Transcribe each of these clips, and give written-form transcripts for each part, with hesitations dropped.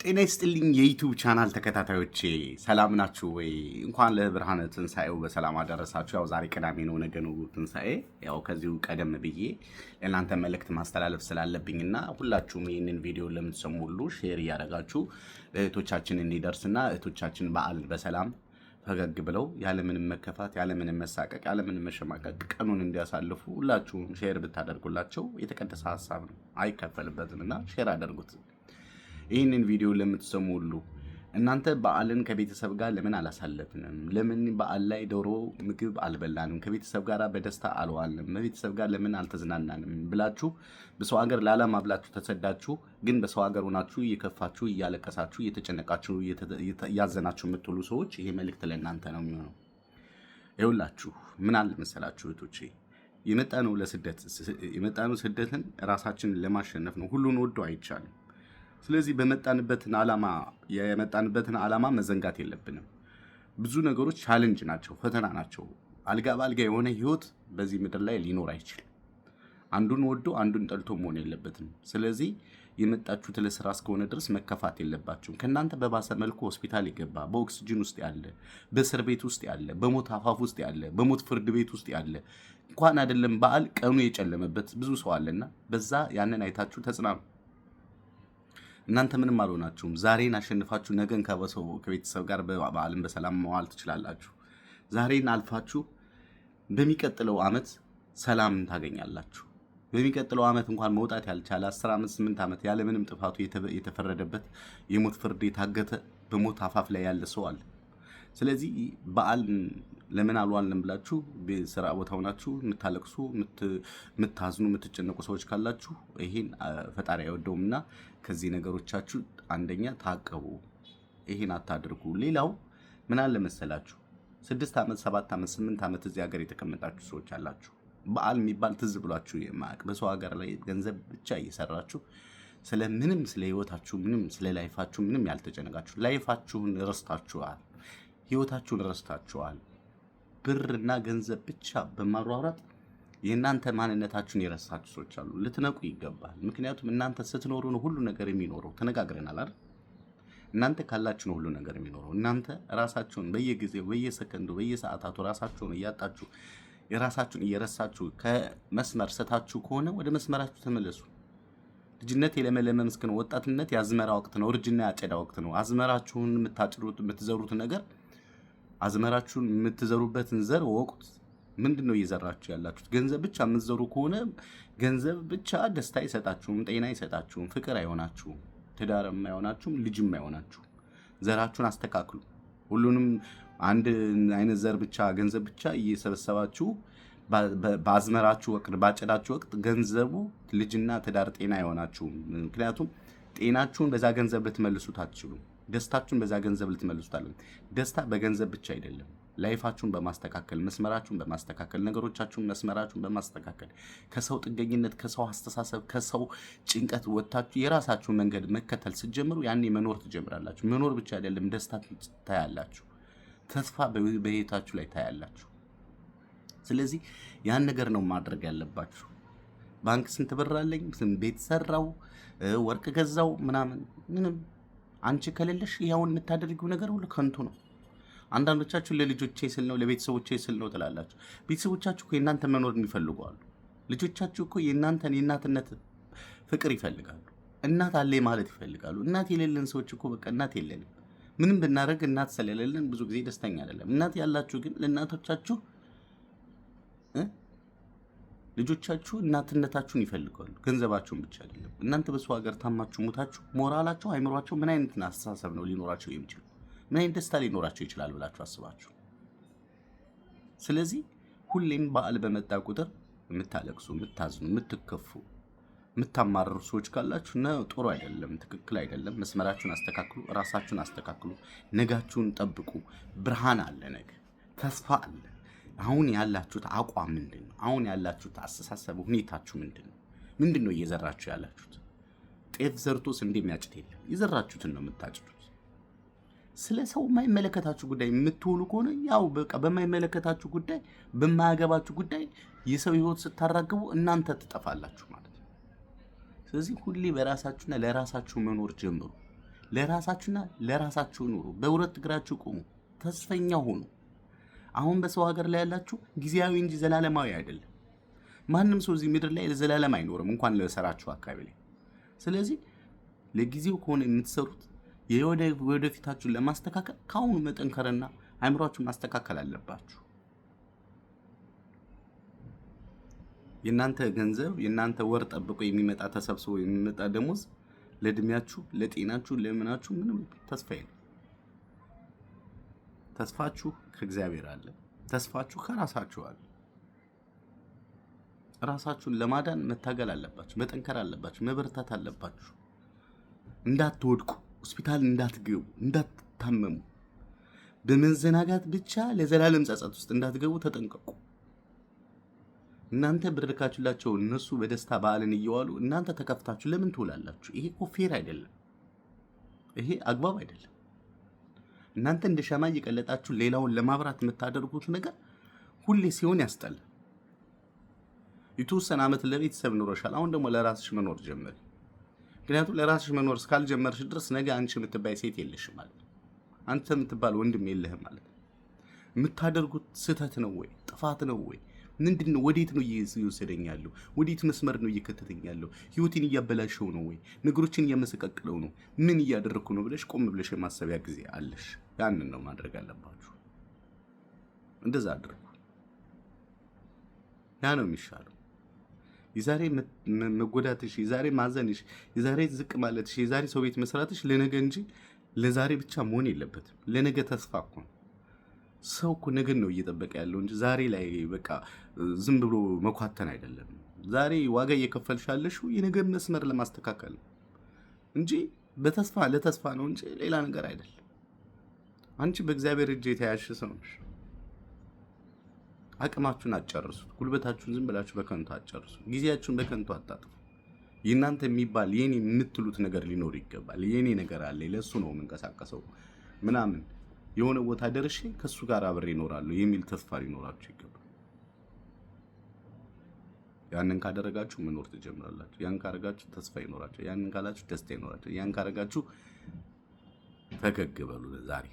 ጤና ይስጥልኝ የዩቲዩብ ቻናል ተከታታዮቼ ሰላም ናችሁ ወይ? እንኳን ለብርሃነ ትንሣኤው በሰላም አደረሳችሁ። ያው ዛሬ ቅዳሜ ነው፣ ነገ ነው ትንሣኤ። ያው ከዚሁ ቀደም ብዬ ለእናንተ መልእክት ማስተላለፍ ስላለብኝና ሁላችሁም ይህንን ቪዲዮ ለምትሰሙ ሁሉ ሼር እያደረጋችሁ እህቶቻችን እንዲደርስና እህቶቻችን በዓል በሰላም ፈገግ ብለው ያለምንም መከፋት፣ ያለምንም መሳቀቅ፣ ያለምንም መሸማቀቅ ቀኑን እንዲያሳልፉ ሁላችሁም ሼር ብታደርጉላቸው የተቀደሰ ሀሳብ ነው፣ አይከፈልበትምና ሼር አደርጉት። ይህንን ቪዲዮ ለምትሰሙ ሁሉ እናንተ በዓልን ከቤተሰብ ጋር ለምን አላሳለፍንም? ለምን በዓል ላይ ዶሮ ምግብ አልበላንም? ከቤተሰብ ጋር በደስታ አልዋልንም? በቤተሰብ ጋር ለምን አልተዝናናንም? ብላችሁ በሰው ሀገር ለዓላማ ብላችሁ ተሰዳችሁ፣ ግን በሰው ሀገር ሆናችሁ እየከፋችሁ፣ እያለቀሳችሁ፣ እየተጨነቃችሁ፣ እያዘናችሁ የምትውሉ ሰዎች ይሄ መልእክት ለእናንተ ነው የሚሆነው። ይኸውላችሁ ምን አለ መሰላችሁ እህቶቼ፣ የመጣነው ስደትን ራሳችንን ለማሸነፍ ነው። ሁሉን ወዶ አይቻልም። ስለዚህ የመጣንበትን ዓላማ መዘንጋት የለብንም። ብዙ ነገሮች ቻሌንጅ ናቸው፣ ፈተና ናቸው። አልጋ በአልጋ የሆነ ህይወት በዚህ ምድር ላይ ሊኖር አይችልም። አንዱን ወዶ አንዱን ጠልቶ መሆን የለበትም። ስለዚህ የመጣችሁት ለስራ እስከሆነ ድረስ መከፋት የለባችሁም። ከእናንተ በባሰ መልኩ ሆስፒታል የገባ በኦክስጅን ውስጥ ያለ፣ በእስር ቤት ውስጥ ያለ፣ በሞት አፋፍ ውስጥ ያለ፣ በሞት ፍርድ ቤት ውስጥ ያለ እንኳን አይደለም በዓል ቀኑ የጨለመበት ብዙ ሰው አለና በዛ ያንን አይታችሁ ተጽናኑ። እናንተ ምንም አልሆናችሁም። ዛሬን አሸንፋችሁ ነገን ከቤተሰብ ጋር በዓልን በሰላም መዋል ትችላላችሁ። ዛሬን አልፋችሁ በሚቀጥለው ዓመት ሰላም ታገኛላችሁ። በሚቀጥለው ዓመት እንኳን መውጣት ያልቻለ 10 ዓመት 8 ዓመት ያለምንም ጥፋቱ የተፈረደበት የሞት ፍርድ የታገተ በሞት አፋፍ ላይ ያለ ሰው አለ። ስለዚህ በዓል ለምን አልዋልንም ብላችሁ በስራ ቦታ ሆናችሁ የምታለቅሱ፣ የምታዝኑ፣ የምትጨነቁ ሰዎች ካላችሁ ይሄን ፈጣሪ አይወደውምና ከዚህ ነገሮቻችሁ አንደኛ ታቀቡ። ይሄን አታድርጉ። ሌላው ምን አለ መሰላችሁ 6 ዓመት 7 ዓመት 8 ዓመት እዚህ ሀገር የተቀመጣችሁ ሰዎች አላችሁ። በዓል የሚባል ትዝ ብሏችሁ የማያውቅ በሰው ሀገር ላይ ገንዘብ ብቻ እየሰራችሁ ስለ ህይወታችሁ ምንም ስለ ላይፋችሁ ምንም ያልተጨነቃችሁ ላይፋችሁን ረስታችኋል። ህይወታችሁን ረስታችኋል። ብርና ገንዘብ ብቻ በማሯሯጥ የእናንተ ማንነታችሁን የረሳችሁ ሰዎች አሉ። ልትነቁ ይገባል። ምክንያቱም እናንተ ስትኖሩ ነው ሁሉ ነገር የሚኖረው። ተነጋግረናል አይደል? እናንተ ካላችሁ ነው ሁሉ ነገር የሚኖረው። እናንተ ራሳችሁን በየጊዜው በየሰከንዱ በየሰዓታቱ ራሳችሁን እያጣችሁ የራሳችሁን እየረሳችሁ ከመስመር ስታችሁ ከሆነ ወደ መስመራችሁ ተመለሱ። ልጅነት የለመለመ መስክ ነው። ወጣትነት የአዝመራ ወቅት ነው። እርጅና ያጨዳ ወቅት ነው። አዝመራችሁን የምታጭዱት የምትዘሩት ነገር አዝመራችሁን የምትዘሩበትን ዘር ወቁት። ምንድነው እየዘራችሁ ያላችሁት? ገንዘብ ብቻ የምትዘሩ ከሆነ ገንዘብ ብቻ ደስታ አይሰጣችሁም፣ ጤና አይሰጣችሁም፣ ፍቅር አይሆናችሁም፣ ትዳርም አይሆናችሁም፣ ልጅም አይሆናችሁም። ዘራችሁን አስተካክሉ። ሁሉንም አንድ አይነት ዘር ብቻ ገንዘብ ብቻ እየሰበሰባችሁ በአዝመራችሁ ወቅት ባጨዳችሁ ወቅት ገንዘቡ ልጅና ትዳር ጤና አይሆናችሁም። ምክንያቱም ጤናችሁን በዛ ገንዘብ ልትመልሱት አትችሉም። ደስታችሁን በዛ ገንዘብ ልትመልሱት አለ። ደስታ በገንዘብ ብቻ አይደለም። ላይፋችሁን በማስተካከል መስመራችሁን በማስተካከል ነገሮቻችሁን መስመራችሁን በማስተካከል ከሰው ጥገኝነት፣ ከሰው አስተሳሰብ፣ ከሰው ጭንቀት ወጥታችሁ የራሳችሁን መንገድ መከተል ስትጀምሩ ያኔ መኖር ትጀምራላችሁ። መኖር ብቻ አይደለም ደስታ ታያላችሁ። ተስፋ በህይወታችሁ ላይ ታያላችሁ። ስለዚህ ያን ነገር ነው ማድረግ ያለባችሁ። ባንክ ስንት ብር አለኝ፣ ቤት ሰራው፣ ወርቅ ገዛው ምንም አንቺ ከሌለሽ ያውን የምታደርጊው ነገር ሁሉ ከንቱ ነው። አንዳንዶቻችሁ ለልጆቼ ስል ነው ለቤተሰቦቼ ስል ነው ትላላችሁ። ቤተሰቦቻችሁ እኮ የእናንተ መኖር የሚፈልጉ አሉ። ልጆቻችሁ እኮ የእናንተን የእናትነት ፍቅር ይፈልጋሉ። እናት አለኝ ማለት ይፈልጋሉ። እናት የሌለን ሰዎች እኮ በቃ እናት የለንም። ምንም ብናደርግ እናት ስለሌለን ብዙ ጊዜ ደስተኛ አይደለም። እናት ያላችሁ ግን ለእናቶቻችሁ ልጆቻችሁ እናትነታችሁን ይፈልጋሉ፣ ገንዘባችሁን ብቻ አይደለም። እናንተ በሰው ሀገር ታማችሁ ሙታችሁ ሞራላቸው አይምሯቸው ምን አይነት አስተሳሰብ ነው ሊኖራቸው የሚችል? ምን አይነት ደስታ ሊኖራቸው ይችላል ብላችሁ አስባችሁ? ስለዚህ ሁሌም በዓል በመጣ ቁጥር የምታለቅሱ፣ የምታዝኑ፣ የምትከፉ፣ የምታማርሩ ሰዎች ካላችሁ ነው ጥሩ አይደለም፣ ትክክል አይደለም። መስመራችሁን አስተካክሉ፣ ራሳችሁን አስተካክሉ፣ ነጋችሁን ጠብቁ። ብርሃን አለ፣ ነገ ተስፋ አለ። አሁን ያላችሁት አቋም ምንድን ነው? አሁን ያላችሁት አስተሳሰብ ሁኔታችሁ ምንድን ነው? ምንድን ነው እየዘራችሁ ያላችሁት? ጤፍ ዘርቶ ስንዴ የሚያጭድ የለም። የዘራችሁትን ነው የምታጭዱት። ስለ ሰው የማይመለከታችሁ ጉዳይ የምትውሉ ከሆነ ያው በቃ በማይመለከታችሁ ጉዳይ፣ በማያገባችሁ ጉዳይ የሰው ህይወት ስታራግቡ እናንተ ትጠፋላችሁ ማለት ነው። ስለዚህ ሁሌ በራሳችሁና ለራሳችሁ መኖር ጀምሩ። ለራሳችሁና ለራሳችሁ ኑሩ። በሁለት እግራችሁ ቁሙ። ተስፈኛ ሆኑ። አሁን በሰው ሀገር ላይ ያላችሁ ጊዜያዊ እንጂ ዘላለማዊ አይደለም። ማንም ሰው እዚህ ምድር ላይ ለዘላለም አይኖርም፣ እንኳን ለሰራችሁ አካባቢ ላይ። ስለዚህ ለጊዜው ከሆነ የምትሰሩት የወደፊታችሁን ለማስተካከል ከአሁኑ መጠንከርና አእምሯችሁን ማስተካከል አለባችሁ። የእናንተ ገንዘብ የእናንተ ወር ጠብቆ የሚመጣ ተሰብስቦ የሚመጣ ደሞዝ ለእድሜያችሁ፣ ለጤናችሁ፣ ለምናችሁ ምንም ተስፋ የለም። ተስፋችሁ ከእግዚአብሔር አለ። ተስፋችሁ ከራሳችሁ አለ። ራሳችሁን ለማዳን መታገል አለባችሁ፣ መጠንከር አለባችሁ፣ መበርታት አለባችሁ። እንዳትወድቁ፣ ሆስፒታል እንዳትገቡ፣ እንዳትታመሙ፣ በመዘናጋት ብቻ ለዘላለም ጸጸት ውስጥ እንዳትገቡ ተጠንቀቁ። እናንተ ብርካችሁላቸው እነሱ በደስታ በዓልን እየዋሉ እናንተ ተከፍታችሁ ለምን ትውላላችሁ? ይሄ እኮ ፌር አይደለም። ይሄ አግባብ አይደለም። እናንተ እንደ ሻማ እየቀለጣችሁ ሌላውን ለማብራት የምታደርጉት ነገር ሁሌ ሲሆን ያስጠላል። የተወሰነ ዓመት ለቤተሰብ ኖረሻል። አሁን ደግሞ ለራስሽ መኖር ጀመሪ። ምክንያቱም ለራስሽ መኖር እስካልጀመርሽ ድረስ ነገ አንቺ የምትባይ ሴት የለሽም ማለት ነው። አንተ የምትባል ወንድም የለህም ማለት ነው። የምታደርጉት ስህተት ነው ወይ ጥፋት ነው ወይ ምንድን ነው? ወዴት ነው እየወሰደኝ ያለው? ወዴት መስመር ነው እየከተተኝ ያለው? ህይወቴን እያበላሸው ነው ወይ? ነገሮችን እያመሰቃቅለው ነው? ምን እያደረግኩ ነው ብለሽ ቆም ብለሽ የማሰቢያ ጊዜ አለሽ። ያንን ነው ማድረግ አለባችሁ። እንደዛ አድርጉ። ያ ነው የሚሻለው። የዛሬ መጎዳትሽ፣ የዛሬ ማዘንሽ፣ የዛሬ ዝቅ ማለትሽ፣ የዛሬ ሰው ቤት መስራትሽ ለነገ እንጂ ለዛሬ ብቻ መሆን የለበትም። ለነገ ተስፋ እኮ ነው። ሰው እኮ ነገን ነው እየጠበቀ ያለው እንጂ ዛሬ ላይ በቃ ዝም ብሎ መኳተን አይደለም። ዛሬ ዋጋ እየከፈልሽ ያለሽው የነገን መስመር ለማስተካከል ነው እንጂ በተስፋ ለተስፋ ነው እንጂ ሌላ ነገር አይደለም። አንቺ በእግዚአብሔር እጅ የተያዝሽ ሰው ነሽ። አቅማችሁን አትጨርሱት። ጉልበታችሁን ዝም ብላችሁ በከንቱ አትጨርሱ። ጊዜያችሁን በከንቱ አታጥፉ። የእናንተ የሚባል የኔ የምትሉት ነገር ሊኖር ይገባል። የኔ ነገር አለ፣ ለሱ ነው የምንቀሳቀሰው ምናምን የሆነ ቦታ ደርሼ ከሱ ጋር አብሬ እኖራለሁ የሚል ተስፋ ሊኖራችሁ ይገባል። ያንን ካደረጋችሁ መኖር ትጀምራላችሁ። ያን ካደረጋችሁ ተስፋ ይኖራችሁ። ያንን ካላችሁ ደስታ ይኖራችሁ። ያን ካደረጋችሁ ፈገግ በሉ። ዛሬ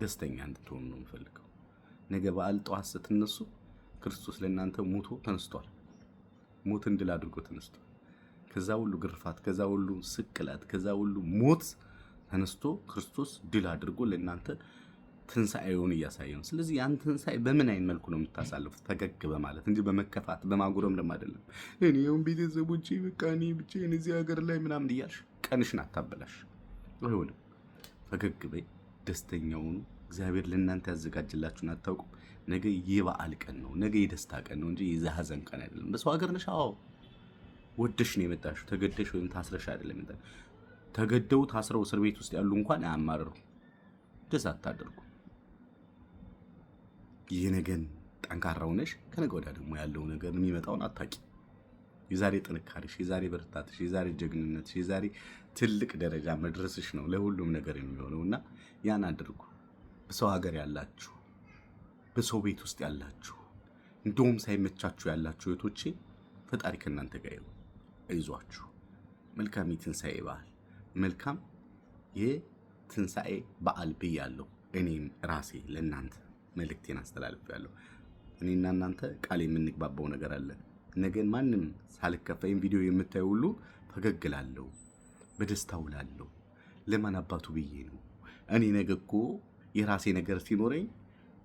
ደስተኛ እንድትሆኑ ነው የምፈልገው። ነገ በዓል ጠዋት ስትነሱ ክርስቶስ ለእናንተ ሞቶ ተነስቷል። ሞትን ድል አድርጎ ተነስቷል። ከዛ ሁሉ ግርፋት፣ ከዛ ሁሉ ስቅላት፣ ከዛ ሁሉ ሞት ተነስቶ ክርስቶስ ድል አድርጎ ለእናንተ ትንሣኤውን እያሳየ ነው። ስለዚህ ያን ትንሣኤ በምን አይነት መልኩ ነው የምታሳልፉት? ፈገግ በማለት እንጂ በመከፋት በማጉረምረም አይደለም። እኔም ቤተሰቦቼ በቃ እኔ ብቻዬን እዚህ ሀገር ላይ ምናምን እያልሽ ቀንሽን አታበላሽ። አይሆንም። ፈገግ በይ፣ ደስተኛውን እግዚአብሔር ለእናንተ ያዘጋጅላችሁን አታውቁም። ነገ የበዓል ቀን ነው፣ ነገ የደስታ ቀን ነው እንጂ የሐዘን ቀን አይደለም። በሰው ሀገር ነሽ። አዎ ወደሽ ነው የመጣሽው፣ ተገደሽ ወይም ታስረሽ አይደለም የመጣሽው። ተገደው ታስረው እስር ቤት ውስጥ ያሉ እንኳን አያማርሩ። ደስ አታደርጉ። የነገን ጠንካራ ሆነሽ ከነገ ወዲያ ደግሞ ያለው ነገር የሚመጣውን አታቂ። የዛሬ ጥንካሬሽ፣ የዛሬ በርታትሽ፣ የዛሬ ጀግንነትሽ፣ የዛሬ ትልቅ ደረጃ መድረስሽ ነው ለሁሉም ነገር የሚሆነውና ያን አድርጉ። በሰው ሀገር ያላችሁ፣ በሰው ቤት ውስጥ ያላችሁ፣ እንደውም ሳይመቻችሁ ያላችሁ እህቶቼ ፈጣሪ ከእናንተ ጋር ይሁን። አይዟችሁ። መልካም የትንሣኤ በዓል፣ መልካም የትንሣኤ በዓል ብያለሁ። እኔም ራሴ ለእናንተ መልእክቴን አስተላልፌያለሁ። እኔና እናንተ ቃል የምንግባባው ነገር አለ። ነገን ማንም ሳልከፋይም ቪዲዮ የምታዩ ሁሉ ፈገግ እላለሁ፣ በደስታ ውላለሁ። ለማን አባቱ ብዬ ነው? እኔ ነገ እኮ የራሴ ነገር ሲኖረኝ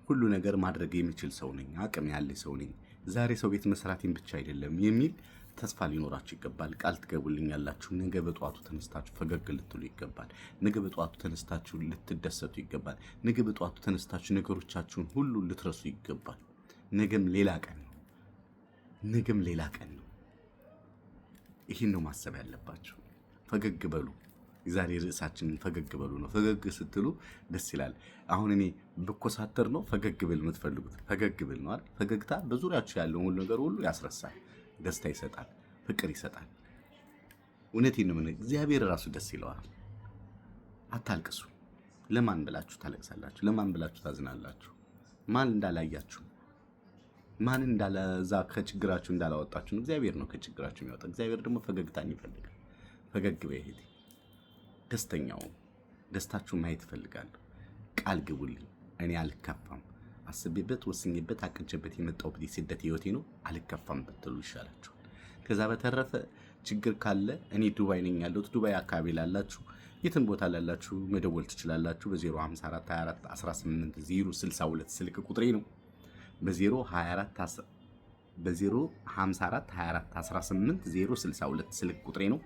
ሁሉ ነገር ማድረግ የሚችል ሰው ነኝ፣ አቅም ያለ ሰው ነኝ። ዛሬ ሰው ቤት መስራቴን ብቻ አይደለም የሚል ተስፋ ሊኖራችሁ ይገባል። ቃል ትገቡልኝ ያላችሁ ነገ በጠዋቱ ተነስታችሁ ፈገግ ልትሉ ይገባል። ነገ በጠዋቱ ተነስታችሁ ልትደሰቱ ይገባል። ነገ በጠዋቱ ተነስታችሁ ነገሮቻችሁን ሁሉ ልትረሱ ይገባል። ነገም ሌላ ቀን ነው። ነገም ሌላ ቀን ነው። ይህን ነው ማሰብ ያለባችሁ። ፈገግ በሉ። የዛሬ ርዕሳችን ፈገግ በሉ ነው። ፈገግ ስትሉ ደስ ይላል። አሁን እኔ ብኮሳተር ነው ፈገግ ብል የምትፈልጉት? ፈገግ ብል ነው አይደል? ፈገግታ በዙሪያችሁ ያለውን ሁሉ ነገር ሁሉ ያስረሳል፣ ደስታ ይሰጣል፣ ፍቅር ይሰጣል። እውነቴን ነው። እግዚአብሔር ራሱ ደስ ይለዋል። አታልቅሱ። ለማን ብላችሁ ታለቅሳላችሁ? ለማን ብላችሁ ታዝናላችሁ? ማን እንዳላያችሁ፣ ማን እንዳለዛ ከችግራችሁ እንዳላወጣችሁ እግዚአብሔር ነው ከችግራችሁ የሚያወጣ። እግዚአብሔር ደግሞ ፈገግታን ይፈልጋል። ፈገግ በይ እህቴ። ደስተኛው ደስታችሁ ማየት እፈልጋለሁ። ቃል ግቡልኝ። እኔ አልከፋም። አስቤበት ወስኜበት አቅጄበት የመጣሁበት የስደት ህይወቴ ነው። አልከፋም ብትሉ ይሻላችኋል። ከዛ በተረፈ ችግር ካለ እኔ ዱባይ ነኝ ያለሁት። ዱባይ አካባቢ ላላችሁ የትን ቦታ ላላችሁ መደወል ትችላላችሁ። በ054 18 062 ስልክ ቁጥሬ ነው። በ054 18 062 ስልክ ቁጥሬ ነው።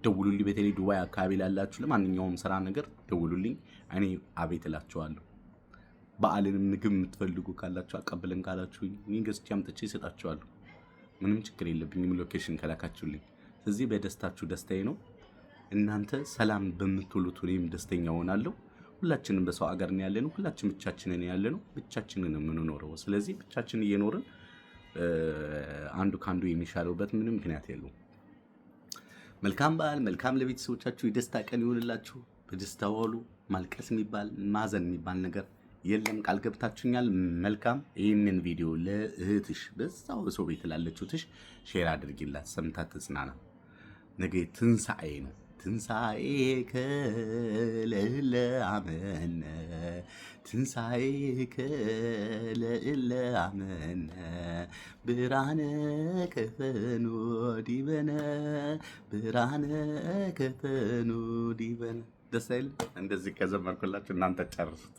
ደውሉልኝ። በተለይ ዱባይ አካባቢ ላላችሁ ለማንኛውም ስራ ነገር ደውሉልኝ። እኔ አቤት እላችኋለሁ። በዓልን ምግብ የምትፈልጉ ካላችሁ አቀብለን ካላችሁ እኔ ገዝቼ አምጥቼ እሰጣችኋለሁ። ምንም ችግር የለብኝም ሎኬሽን ከላካችሁልኝ። ስለዚህ በደስታችሁ ደስታዬ ነው። እናንተ ሰላም በምትውሉት እኔም ደስተኛ ሆናለሁ። ሁላችንም በሰው ሀገር ነው ያለነው። ሁላችን ብቻችንን ያለነው፣ ብቻችንን የምንኖረው። ስለዚህ ብቻችን እየኖርን አንዱ ካንዱ የሚሻለውበት ምንም ምክንያት የለውም። መልካም በዓል፣ መልካም ለቤተሰቦቻችሁ የደስታ ቀን ይሁንላችሁ። በደስታ ዋሉ። ማልቀስ የሚባል ማዘን የሚባል ነገር የለም። ቃል ገብታችሁኛል። መልካም። ይህንን ቪዲዮ ለእህትሽ በዛው በሰው ቤት ላለችው እህትሽ ሼር አድርጊላት፣ ሰምታ ትጽናና። ነገ ትንሣኤ ነው። ትንሣኤከ ለእለ አመነ፣ ትንሣኤከ ለእለ አመነ፣ ብርሃነከ ፈኖዲበነ፣ ብርሃነከ ፈኖዲበነ። ደስ አይልም? እንደዚህ ከዘመርኩላችሁ እናንተ ጨርሱት።